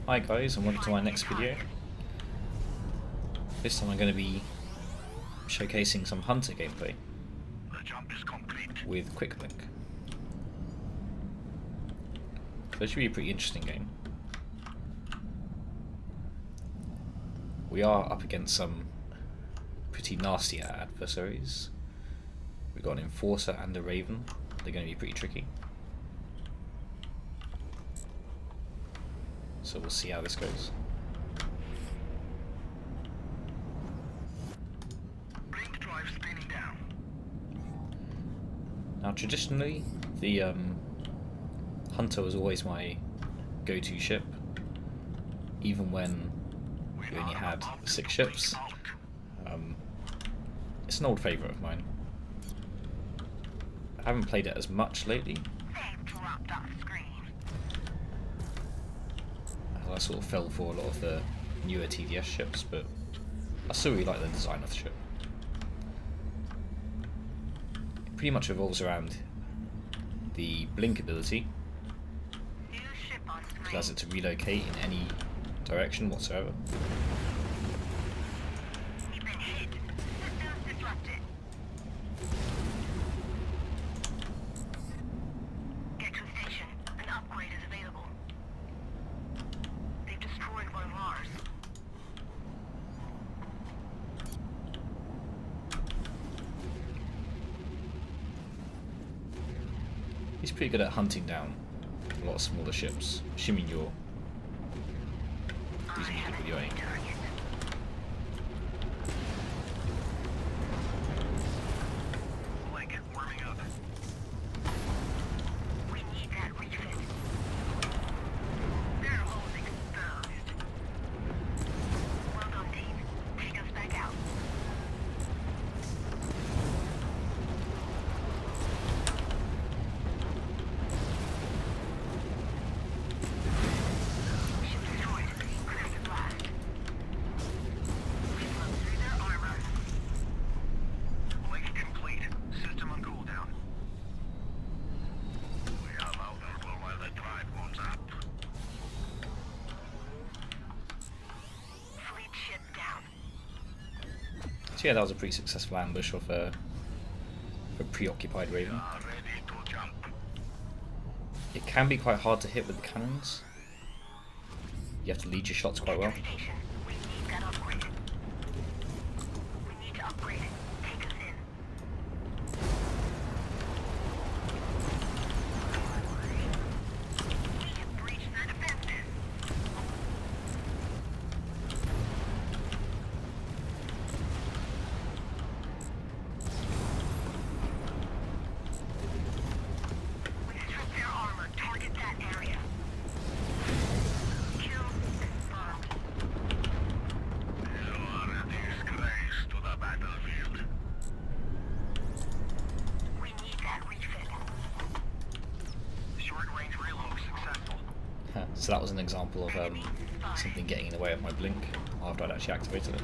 Hi guys, and welcome to my next video. This time I'm going to be showcasing some Hunter gameplay with Quick Blink. So it should be a pretty interesting game. We are up against some pretty nasty adversaries. We've got an Enforcer and a Raven. They're going to be pretty tricky. So we'll see how this goes. Blink drive spinning down. Now traditionally, the Hunter was always my go-to ship, even when we only had 6 ships. It's an old favourite of mine. I haven't played it as much lately. I sort of fell for a lot of the newer TDS ships, but I still really like the design of the ship. It pretty much revolves around the blink ability, which allows it to relocate in any direction whatsoever. He's pretty good at hunting down a lot of smaller ships, assuming you're using it with your aim. So yeah, that was a pretty successful ambush of a preoccupied Raven. It can be quite hard to hit with the cannons. You have to lead your shots quite well. So that was an example of something getting in the way of my blink after I'd actually activated it.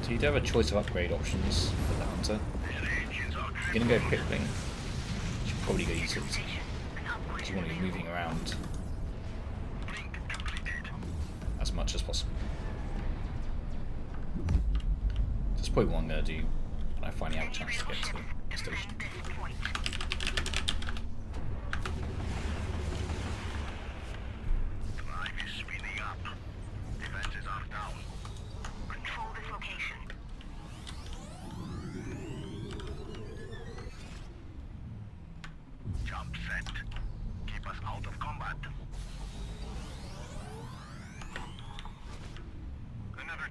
So you do have a choice of upgrade options for the Hunter. If you're going to go Quick Blink, you should probably go utility, because you want to be moving around as much as possible. That's probably what I'm going to do when I finally have a chance to get to the station.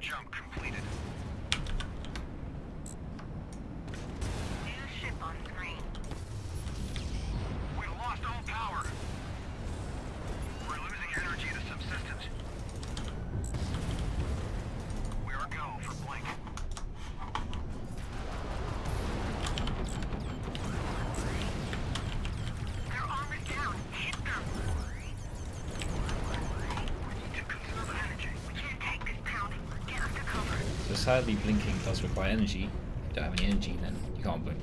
Jump completed. New ship on screen. We lost all power. We're losing energy to subsistence. We are go. sadly blinking does require energy. If you don't have any energy, then you can't blink.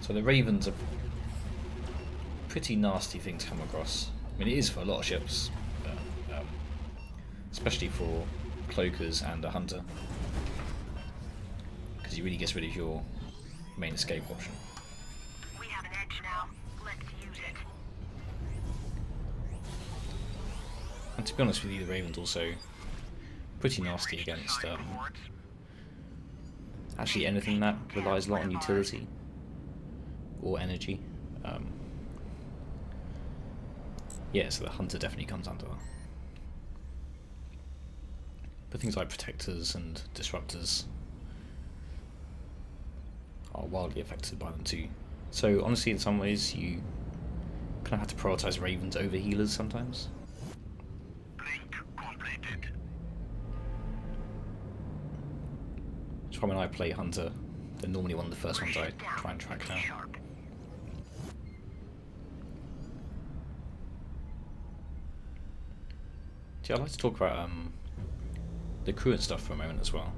So the Ravens are a pretty nasty thing to come across. I mean, it is for a lot of ships, but, especially for cloakers and a hunter, because he really gets rid of your main escape option. We have an edge now. Let's use it. And to be honest with you, the Ravens also pretty nasty against actually anything that relies a lot on utility or energy. Yeah, so the hunter definitely comes under. But things like protectors and disruptors are wildly affected by them too. So honestly, in some ways, you kind of have to prioritize Ravens over healers sometimes. Blink completed. That's why when I play hunter, they're normally one of the first ones I try and track down. Sharp. See, I'd like to talk about the crew and stuff for a moment as well.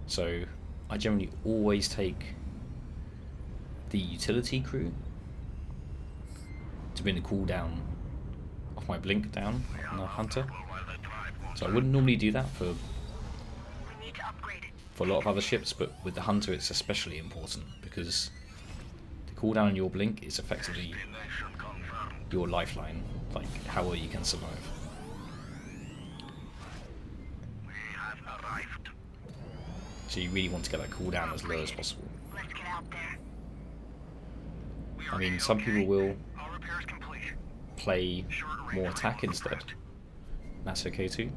So I generally always take the utility crew to bring the cooldown off my blink down on the hunter. So I wouldn't normally do that for We need to upgrade it. a lot of other ships, but with the hunter it's especially important because the cooldown on your blink is effectively your lifeline, like how well you can survive. We have arrived. So you really want to get that cooldown as low as possible. Let's get out there. We I are mean, A-OK. some people will All repairs complete. play more attack instead. That's okay too.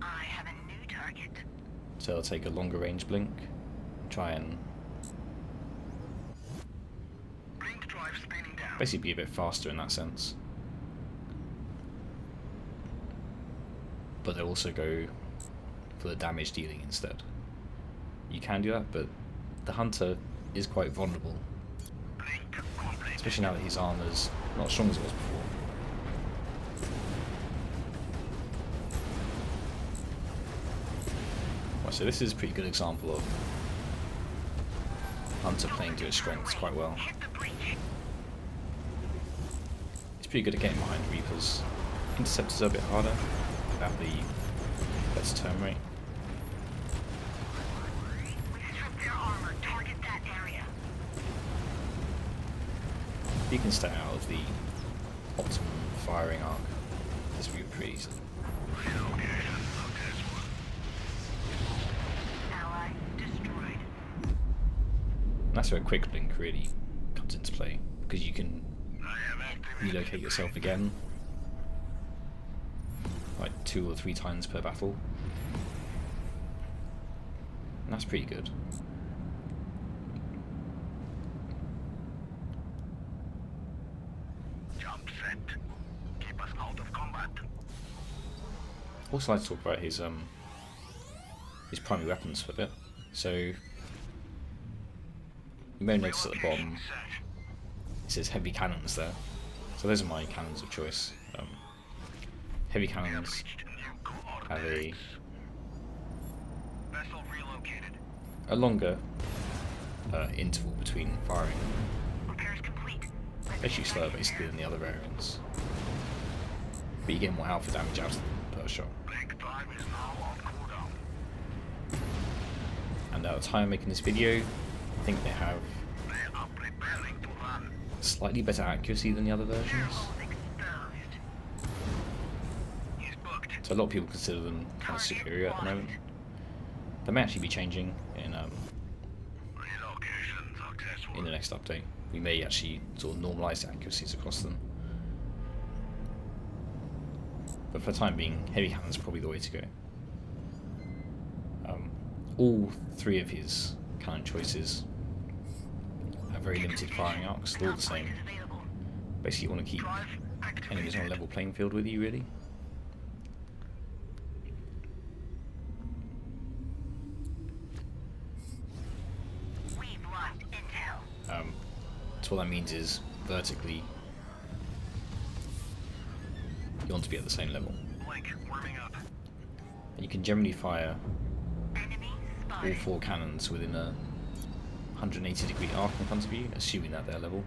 I have a new target. So they'll take a longer range blink, try and Blink drive spinning down. basically be a bit faster in that sense. But they'll also go for the damage dealing instead. You can do that, but the hunter is quite vulnerable, Blink complete. especially now that his armor's not as strong as it was before. Right, so this is a pretty good example of hunter playing to his strengths quite well. Hit the breach. It's pretty good at getting behind Reapers. Interceptors are a bit harder without the better turn rate. We strip their armor. Target that area. You can stay out of the optimum firing arc. This will be pretty easy. Ally destroyed. And that's where quick blink really comes into play, because you can I have activated. relocate yourself again like 2 or 3 times per battle. And that's pretty good. Jump set. Keep us out of combat. Also like to talk about his primary weapons for a bit. So you may have noticed at the bottom it says heavy cannons there. So those are my cannons of choice. Heavy cannons have a Vessel relocated. longer interval between firing. Repairs complete. Basically slower basically than the other variants. But you get more alpha damage out of them per shot. Blink drive is now on cooldown. And at the time of making this video, I think they have They are preparing to run. slightly better accuracy than the other versions. Exposed. He's booked. So a lot of people consider them kind of superior at the moment. They may actually be changing Relocation successful. in the next update. We may actually sort of normalise the accuracies across them. But for the time being, heavy cannons are probably the way to go. All 3 of his cannon choices have very limited firing arcs. They're all the same. Basically, you want to keep Drive enemies on a activated. level playing field with you, really. So what that means is vertically you want to be at the same level. Blink, warming up. And you can generally fire Enemy all spotted. 4 cannons within a 180-degree arc in front of you, assuming that they're level.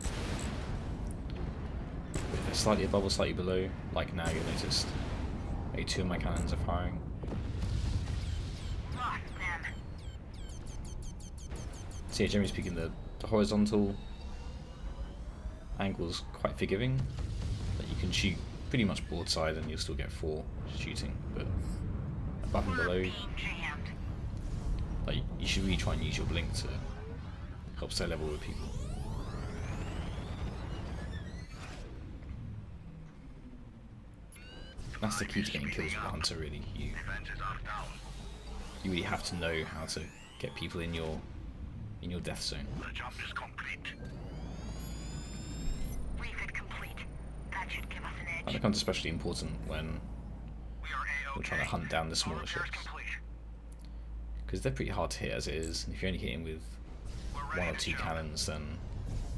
If they're slightly above or slightly below, like now you'll notice maybe 2 of my cannons are firing. Lost them. So yeah, generally speaking, the horizontal angle is quite forgiving. That you can shoot pretty much broadside and you'll still get 4 shooting, but above and below, Being jammed. like, you should really try and use your blink to help stay level with people. That's the key to getting kills with the hunter, really. Defenses are down. You really have to know how to get people in your death zone. The jump is complete. Refit complete. That should give us an That edge. becomes especially important when We are A-OK. we're trying to hunt down the All smaller repairs ships, complete. because they're pretty hard to hit as it is. And if you're only hitting with We're 1 ready or to 2 jump. cannons, then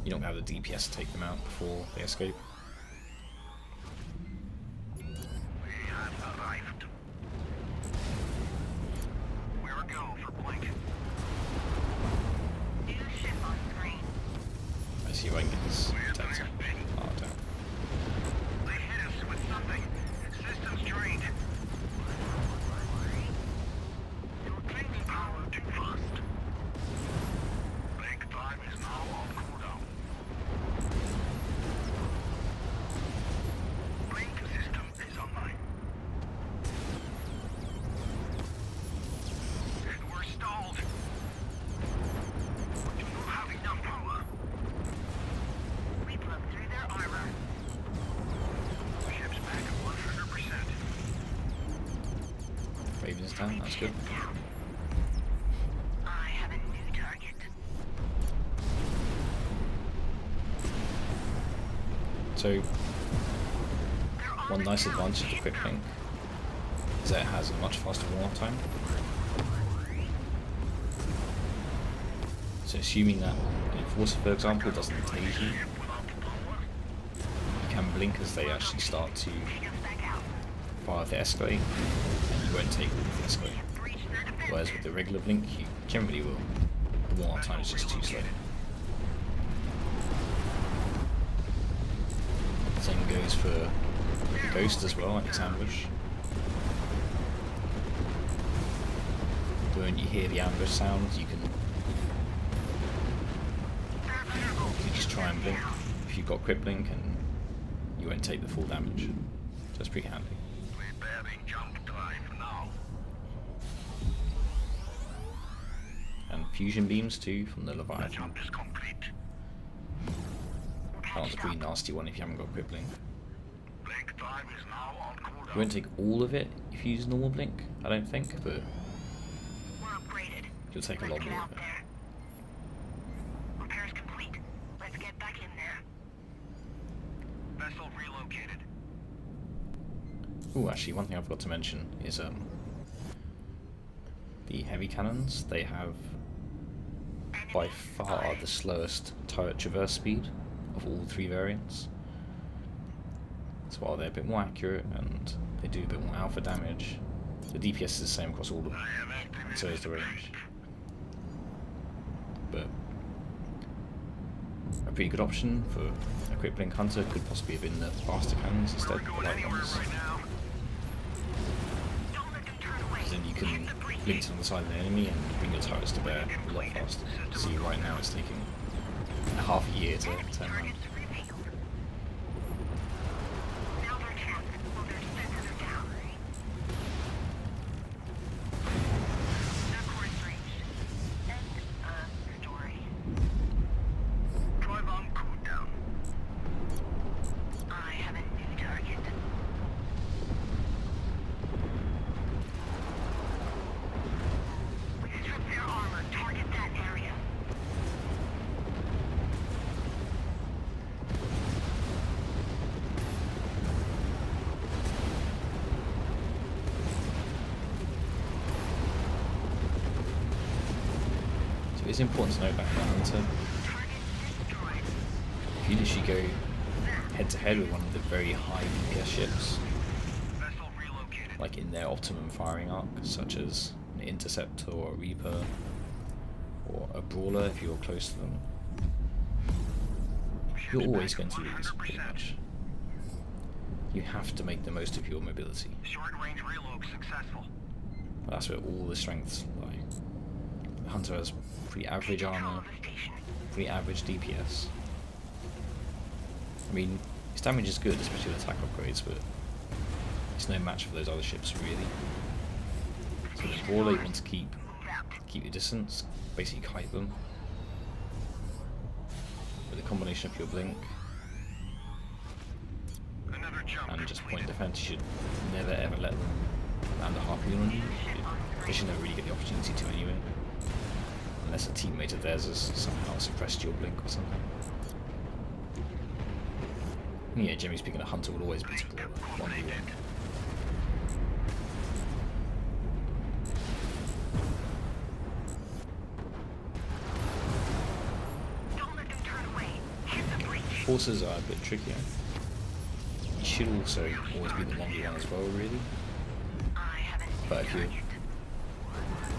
you don't have the DPS to take them out before they escape. We have arrived. We're a go for Blink. New ship on screen. I see if I can get this detector. Oh, damn. They hit us with something. Systems drained. You're gaining power too fast. Blink time is now on cooldown. Blink system is online. And we're stalled. We do not have enough power. We broke through their armor. Ship's back at 100%. Ravens down, that's good. Ship down. I have a new target. So They're one on nice the advantage of the down. quick blink is that it has a much faster warm-up time. So assuming that an enforcer, for example, doesn't tase you, you can blink as they actually start to Take us back out. fire the escalate, and you won't take the escalate. Breach their defenses. Whereas with the regular blink, you generally will. The warm-up time is just too slow. Same goes for Ghost as well, and its ambush. When you hear the ambush sounds, you can just try and blink if you've got quick blink, and you won't take the full damage. So that's pretty handy. Preparing jump drive now. And fusion beams too from the The Leviathan. jump is complete. That one's a pretty nasty one if you haven't got quick blink. Blink time is now on cooldown. You won't take all of it if you use normal blink, I don't think, but We're upgraded. you'll take a Let's lot get more out of it. there. Repairs complete. Let's get back in there. Vessel relocated. Oh, actually, one thing I forgot to mention is the heavy cannons. They have by far the slowest turret traverse speed of all 3 variants. So while they're a bit more accurate and they do a bit more alpha damage, the DPS is the same across all of them, and so is the range. But a pretty good option for a quick blink hunter could possibly have been the faster cannons instead of the Going light anywhere ones. right now. Don't let them turn away. Because then you can Hit the breach. blink to the side of the enemy and bring your turrets to bear a lot faster. See, right now it's taking a half a year to Enemy turn around. targets revealed. Now they're trapped. Well, their defenses are down. That course reached. End of story. Drive on cooldown. I have a new target. We strip their armor. Target that area. So it's important to note that the hunter, Target destroyed. you literally go head to head with one of the very high DPS ships, Vessel relocated. like in their optimum firing arc, such as an Interceptor or a Reaper or a Brawler if you're close to them, you're always going to lose, pretty much. You have to make the most of your mobility. Short range reload successful. That's where all the strengths lie. The Hunter has pretty average armor, pretty average DPS. I mean, his damage is good, especially with attack upgrades, but it's no match for those other ships, really. So the Brawler, you want to keep your distance, basically kite them. With a combination of your blink Another jump and just point completed. defense, you should never ever let them land a harpoon on you. They should never really get the opportunity to anyway. Unless a teammate of theirs has somehow suppressed your blink or something. Yeah, generally speaking, a Hunter would always beat a Brawler, 1v1. Don't let them turn away. Hit the breach. Forces are a bit trickier. You should also always be the 1v1 as well, really. I have a new But if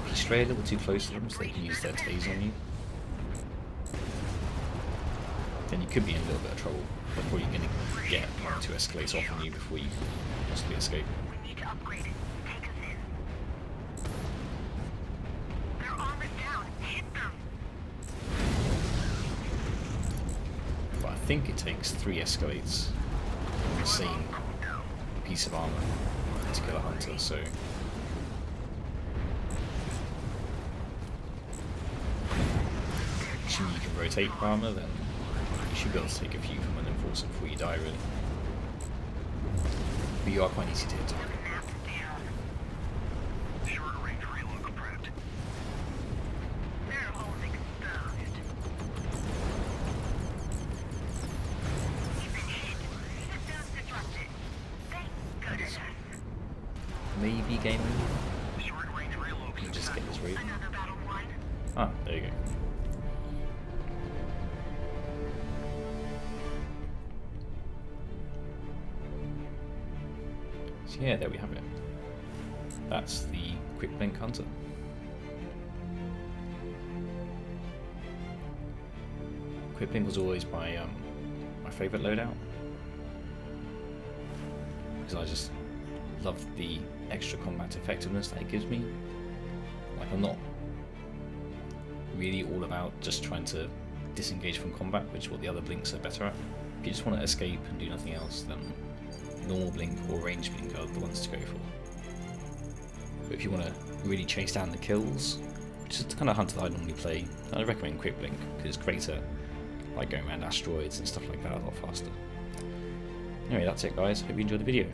you stray a little too close to them so they can use their tase on you, then you could be in a little bit of trouble. They're probably going to get like 2 escalates off on you before you possibly escape. We need to upgrade it. Take us in. Their armor's down. Hit them. But I think it takes 3 escalates on the same piece of armor to kill a Hunter, so assuming you can rotate your armor, then you should be able to take a few from an Enforcer before you die, really. But you are quite easy to hit. Map down. Short range reload prepped. Their hole's exposed. You've been hit. Systems disrupted. Thank goodness. Maybe gaming. Short range reload You just get this raid. Another battle won. Ah, there you go. So yeah, there we have it. That's the Quick Blink Hunter. Quick Blink was always my favourite loadout, because I just love the extra combat effectiveness that it gives me. Like, I'm not really all about just trying to disengage from combat, which is what the other blinks are better at. If you just want to escape and do nothing else, then normal blink or range blink are the ones to go for. But if you want to really chase down the kills, which is the kind of hunter that I normally play, I recommend Quick Blink, because it's great at like going around asteroids and stuff like that a lot faster. Anyway, that's it guys, hope you enjoyed the video.